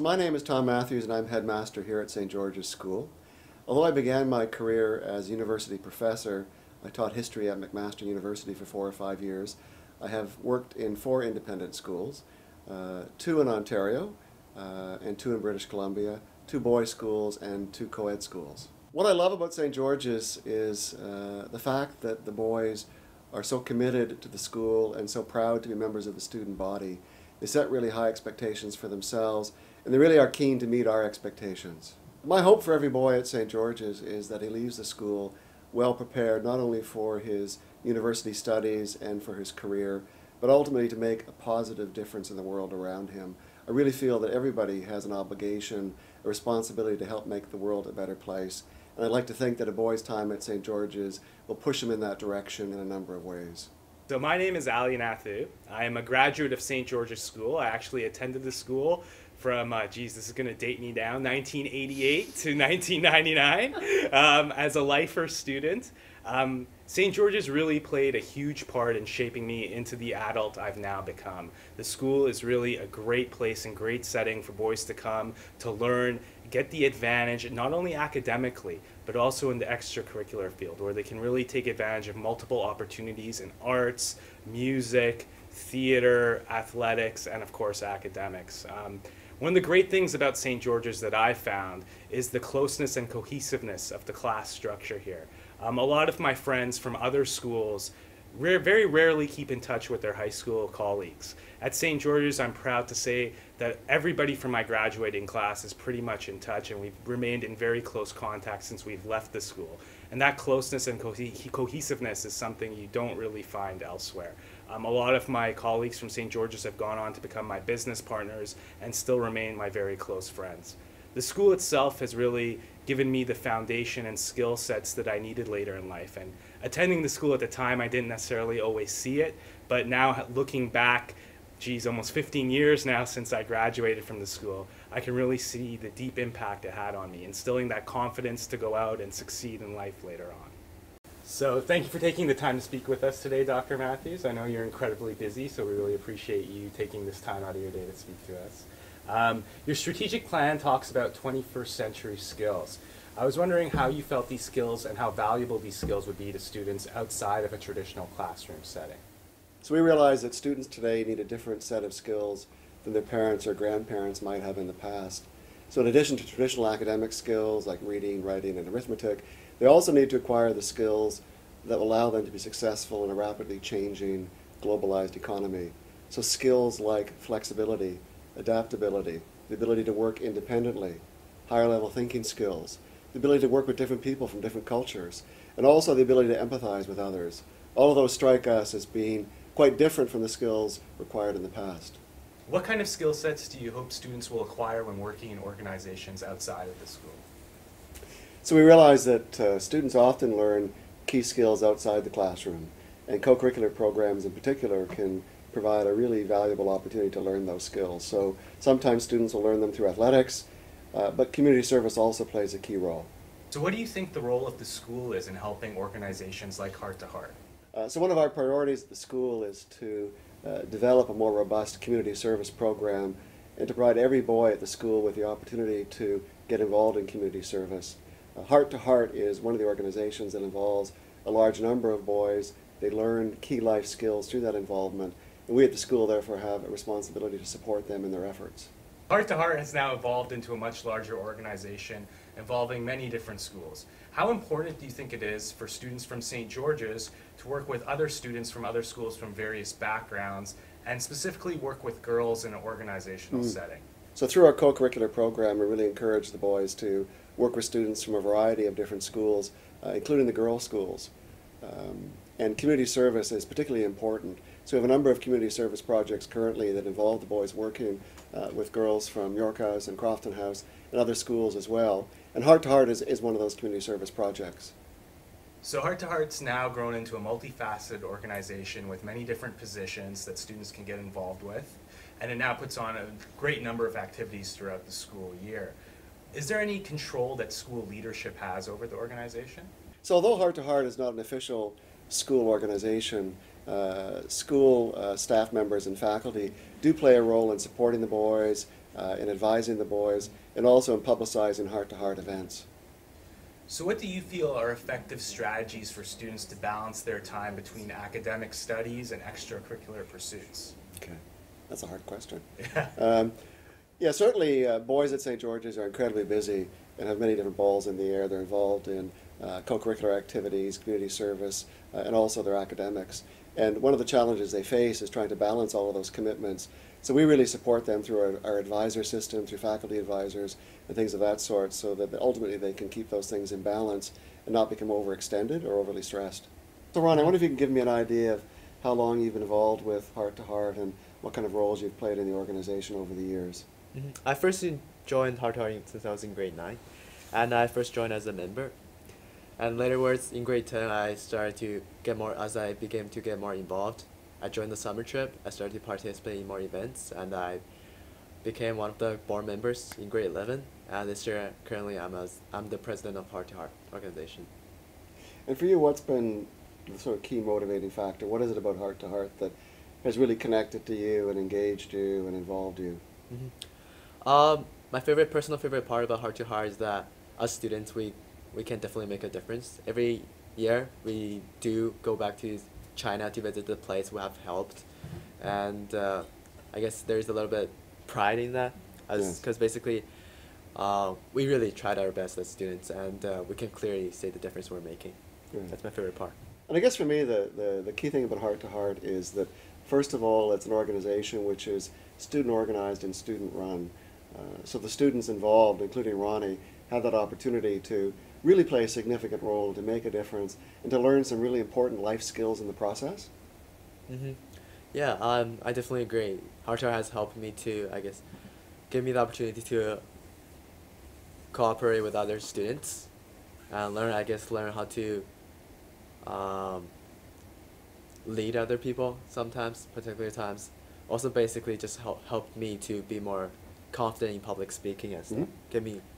My name is Tom Matthews and I'm headmaster here at St. George's School. Although I began my career as a university professor, I taught history at McMaster University for 4 or 5 years. I have worked in 4 independent schools, 2 in Ontario and 2 in British Columbia, 2 boys' schools and 2 co-ed schools. What I love about St. George's is the fact that the boys are so committed to the school and so proud to be members of the student body. They set really high expectations for themselves, and they really are keen to meet our expectations. My hope for every boy at St. George's is that he leaves the school well prepared, not only for his university studies and for his career, but ultimately to make a positive difference in the world around him. I really feel that everybody has an obligation, a responsibility to help make the world a better place. And I'd like to think that a boy's time at St. George's will push him in that direction in a number of ways. So my name is Ali Nathu. I am a graduate of St. George's School. I actually attended the school from, this is going to date me down, 1988 to 1999 as a lifer student. St. George's really played a huge part in shaping me into the adult I've now become. The school is really a great place and great setting for boys to come, to learn, get the advantage, not only academically, but also in the extracurricular field, where they can really take advantage of multiple opportunities in arts, music, theater, athletics, and of course academics. One of the great things about St. George's that I found is the closeness and cohesiveness of the class structure here. A lot of my friends from other schools very rarely keep in touch with their high school colleagues. At St. George's, I'm proud to say that everybody from my graduating class is pretty much in touch, and we've remained in very close contact since we've left the school. And that closeness and cohesiveness is something you don't really find elsewhere. A lot of my colleagues from St. George's have gone on to become my business partners and still remain my very close friends. The school itself has really given me the foundation and skill sets that I needed later in life. And attending the school at the time, I didn't necessarily always see it, but now looking back, almost 15 years now since I graduated from the school, I can really see the deep impact it had on me, instilling that confidence to go out and succeed in life later on. So thank you for taking the time to speak with us today, Dr. Matthews. I know you're incredibly busy, so we really appreciate you taking this time out of your day to speak to us. Your strategic plan talks about 21st century skills. I was wondering how you felt these skills and how valuable these skills would be to students outside of a traditional classroom setting. So we realize that students today need a different set of skills than their parents or grandparents might have in the past. So in addition to traditional academic skills like reading, writing, and arithmetic, they also need to acquire the skills that will allow them to be successful in a rapidly changing, globalized economy. So skills like flexibility, adaptability, the ability to work independently, higher level thinking skills, the ability to work with different people from different cultures, and also the ability to empathize with others. All of those strike us as being quite different from the skills required in the past. What kind of skill sets do you hope students will acquire when working in organizations outside of the school? So we realize that students often learn key skills outside the classroom, and co-curricular programs in particular can provide a really valuable opportunity to learn those skills. So sometimes students will learn them through athletics, but community service also plays a key role. So what do you think the role of the school is in helping organizations like Heart to Heart? So one of our priorities at the school is to develop a more robust community service program and to provide every boy at the school with the opportunity to get involved in community service. Heart to Heart is one of the organizations that involves a large number of boys. They learn key life skills through that involvement, and we at the school therefore have a responsibility to support them in their efforts. Heart to Heart has now evolved into a much larger organization involving many different schools. How important do you think it is for students from St. George's to work with other students from other schools from various backgrounds and specifically work with girls in an organizational setting? So through our co-curricular program, we really encourage the boys to work with students from a variety of different schools, including the girls' schools. And community service is particularly important. So we have a number of community service projects currently that involve the boys working with girls from York House and Crofton House and other schools as well. And Heart to Heart is one of those community service projects. So Heart to Heart's now grown into a multifaceted organization with many different positions that students can get involved with, and it now puts on a great number of activities throughout the school year. Is there any control that school leadership has over the organization? So although Heart to Heart is not an official school organization, school staff members and faculty do play a role in supporting the boys, in advising the boys, and also in publicizing heart-to-heart events. So what do you feel are effective strategies for students to balance their time between academic studies and extracurricular pursuits? Okay, that's a hard question. Yeah. Yeah, certainly boys at St. George's are incredibly busy and have many different balls in the air. They're involved in co-curricular activities, community service, and also their academics. And one of the challenges they face is trying to balance all of those commitments. So we really support them through our advisor system, through faculty advisors and things of that sort, so that ultimately they can keep those things in balance and not become overextended or overly stressed. So Ron, I wonder if you can give me an idea of how long you've been involved with Heart to Heart and what kind of roles you've played in the organization over the years. I first joined Heart to Heart since I was in grade 9, and I first joined as a member. And laterwards in grade 10, I started to get more, as I began to get more involved. I joined the summer trip, I started to participate in more events, and I became one of the board members in grade 11. And this year, currently, I'm the president of Heart to Heart organization. And for you, what's been the sort of key motivating factor? What is it about Heart to Heart that has really connected to you and engaged you and involved you? My personal favorite part about Heart to Heart is that as students, we can definitely make a difference. Every year, we do go back to China to visit the place we have helped, and I guess there's a little bit pride in that, because basically we really tried our best as students, and we can clearly see the difference we're making. That's my favorite part. And I guess for me, the key thing about Heart to Heart is that, first of all, it's an organization which is student organized and student run. So the students involved, including Ronnie, have that opportunity to really play a significant role, to make a difference, and to learn some really important life skills in the process. Yeah, I definitely agree. Heart to Heart has helped me to, I guess, give me the opportunity to cooperate with other students and learn how to lead other people sometimes, particular times. Also basically just helped me to be more confident in public speaking and stuff.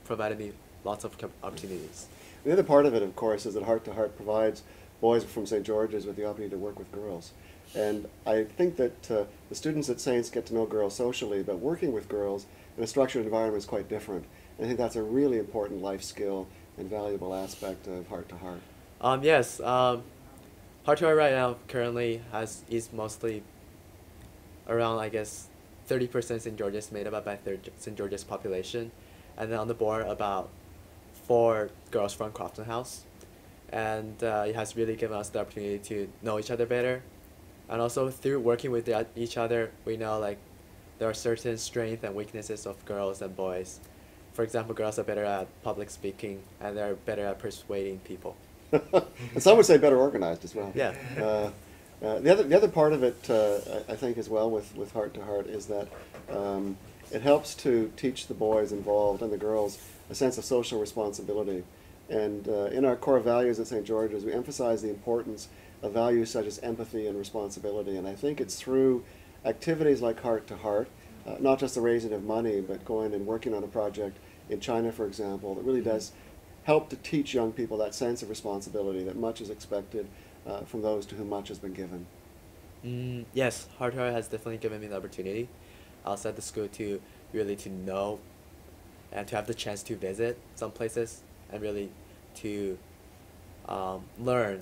Provided me lots of opportunities. The other part of it, of course, is that Heart to Heart provides boys from St. George's with the opportunity to work with girls. And I think that the students at Saints get to know girls socially, but working with girls in a structured environment is quite different. And I think that's a really important life skill and valuable aspect of Heart to Heart. Yes, Heart to Heart right now currently is mostly around, I guess, 30% St. George's, made up by St. George's population, and then on the board about 4 girls from Crofton House, and it has really given us the opportunity to know each other better, and also through working with each other, we know like there are certain strengths and weaknesses of girls and boys. For example, girls are better at public speaking, and they're better at persuading people. And some would say better organized as well. Yeah. The other part of it, I think, as well with Heart to Heart is that it helps to teach the boys involved and the girls a sense of social responsibility. And in our core values at St. George's, we emphasize the importance of values such as empathy and responsibility. And I think it's through activities like Heart to Heart, not just the raising of money, but going and working on a project in China, for example, that really does help to teach young people that sense of responsibility, that much is expected from those to whom much has been given. Yes, Heart to Heart has definitely given me the opportunity outside the school to really to know and to have the chance to visit some places and really to learn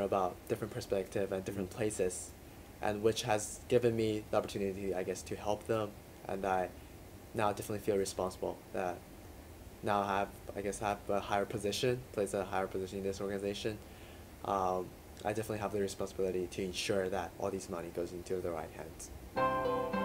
about different perspectives and different places, and which has given me the opportunity, I guess, to help them, and I now definitely feel responsible that now have a higher position, plays a higher position in this organization. I definitely have the responsibility to ensure that all this money goes into the right hands.